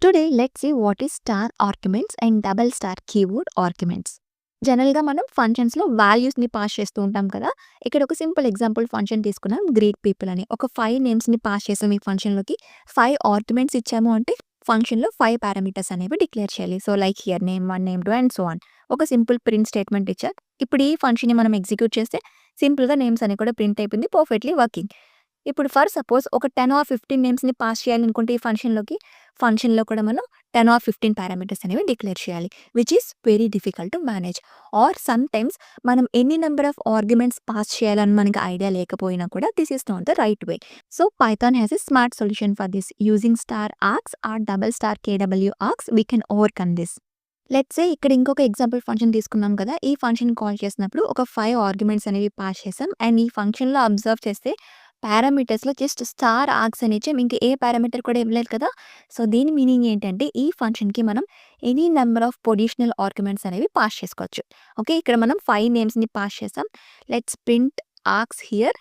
Today, let's see what is star arguments and double star keyword arguments. జనరల్‌గా మనం ఫంక్షన్స్‌లో వాల్యూస్‌ని పాస్ చేస్తూ ఉంటాం కదా! ఇక్కడ ఒక సింపుల్ ఎగ్జాంపుల్ ఫంక్షన్ తీసుకున్నాం గ్రీట్ పీపుల్ అని. ఒక 5 నేమ్స్‌ని పాస్ చేసాం ఈ ఫంక్షన్‌లోకి. 5 ఆర్గ్యుమెంట్స్ ఇచ్చాము అంటే ఫంక్షన్‌లో 5 పారామీటర్స్ అనేవి డిక్లేర్ చేయాలి. So, like here name 1, name 2 and so on. ఒక సింపుల్ ప్రింట్ స్టేట్మెంట్ ఇచ్చారు. ఇప్పుడు ఈ ఫంక్షన్‌ని మనం ఎగ్జిక్యూట్ చేస్తే సింపుల్‌గా నేమ్స్ అన్ని కూడా ప్రింట్ అయిపోయింది. Perfectly working. ఇప్పుడు ఫర్ సపోజ్ ఒక 10 ఆర్ 15 నేమ్స్‌ని పాస్ చేయాలనుకుంటే ఈ ఫంక్షన్‌లో కూడా మనం 10 ఆర్ 15 పారామీటర్స్ అనేవి డిక్లేర్ చేయాలి. Which is very difficult to manage. Or sometimes మనం ఎన్ని నంబర్ ఆఫ్ ఆర్గ్యుమెంట్స్ పాస్ చేయాలని మనకి ఐడియా లేకపోయినా కూడా this is not the right way. So, Python has a smart solution for this. Using star args or double star KW args we can overcome this. Let's say ఇక్కడ ఇంకొక example function తీసుకున్నాం కదా! ఈ function call చేసినప్పుడు ఒక 5 arguments అనేవి pass చేసాం. And ఈ ఫంక్షన్‌లో అబ్జర్వ్ చేస్తే పారామీటర్స్‌లో జస్ట్ స్టార్ ఆర్గ్స్ అని ఇచ్చాం. ఇంక ఏ పారామీటర్ కూడా ఇవ్వలేదు కదా! సో, దీని మీనింగ్ ఏంటంటే ఈ ఫంక్షన్‌కి మనం any number of positional arguments అనేవి పాస్ చేసుకోవచ్చు. ఓకే. ఇక్కడ మనం 5 నేమ్స్‌ని పాస్ చేసాం. Let's print args here.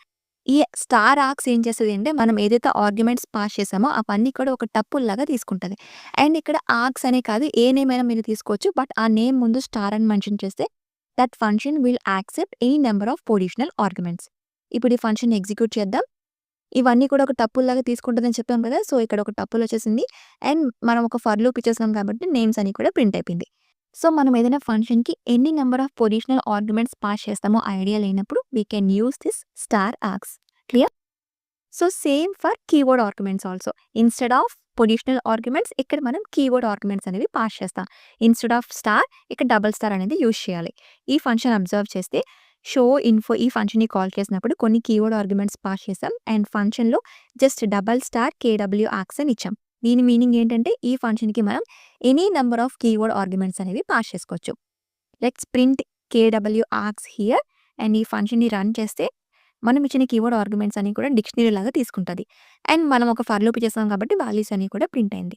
ఈ స్టార్ ఆర్గ్స్ ఏం చేస్తది అంటే మనం ఏదైతే ఆర్గ్యుమెంట్స్ పాస్ చేసామో అవన్నీ కూడా ఒక టపుల్‌లాగా తీసుకుంటది. అండ్ ఇక్కడ ఆర్గ్స్ అనే కాదు ఏ నేమ్ అయినా మీరు తీసుకోవచ్చు. బట్ ఆ నేమ్ ముందు స్టార్ అని మెన్షన్ చేస్తే that function will accept any number of positional arguments. ఇప్పుడు ఈ ఫంక్షన్‌ని ఎగ్జిక్యూట్ చేద్దాం. ఇవన్నీ కూడా ఒక టపుల్‌లాగా తీసుకుంటదని చెప్పాం కదా! సో, ఇక్కడ ఒక టపుల్ వచ్చేసింది. అండ్ మనం ఒక ఫర్ లూప్ ఇచ్చేసాం కాబట్టి నేమ్స్ అన్ని కూడా ప్రింట్ అయిపోయింది. సో, మనం ఏదైనా ఫంక్షన్‌కి ఎన్ని number of positional arguments pass చేస్తామో ఐడియా లేనప్పుడు we can use this star args. Clear? So, same for keyword arguments also. Instead of positional arguments ఇక్కడ మనం కీవర్డ్ ఆర్గ్యుమెంట్స్ అనేవి పాస్ చేస్తాం. ఇన్‌స్టెడ్ ఆఫ్ స్టార్ ఇక్కడ డబుల్ స్టార్ అనేది use చేయాలి. ఈ ఫంక్షన్ అబ్జర్వ్ చేస్తే షో ఇన్ఫో ఈ ఫంక్షన్‌ని కాల్ చేసినప్పుడు కొన్ని కీవర్డ్ ఆర్గ్యుమెంట్స్ పాస్ చేసాం. అండ్ ఫంక్షన్‌లో just double star KW args అని ఇచ్చాం. దీని మీనింగ్ ఏంటంటే ఈ ఫంక్షన్‌కి మనం any number of keyword arguments అనేవి పాస్ చేసుకోవచ్చు. Let's print కేడబ్ల్యూ args here. And ఈ ఫంక్షన్‌ని రన్ చేస్తే మనం ఇచ్చిన కీవర్డ్ ఆర్గ్యుమెంట్స్ అన్ని కూడా డిక్షనరీ లాగా తీసుకుంటది. అండ్ మనం ఒక ఫర్ లూప్ చేసాం కాబట్టి వాల్యూస్ అన్ని కూడా ప్రింట్ అయింది.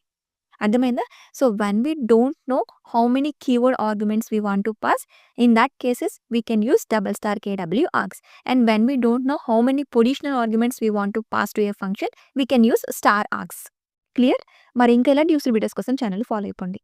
అర్థమైందా? So, when we don't know how many keyword arguments we want to pass, in that cases we can use double star KW args. And when we don't know how many positional arguments we want to pass to a function, we can use star args. Clear? మరి ఇంకా ఇలాంటి useful videos కోసం ఛానెల్‌ని follow అయిపోండి.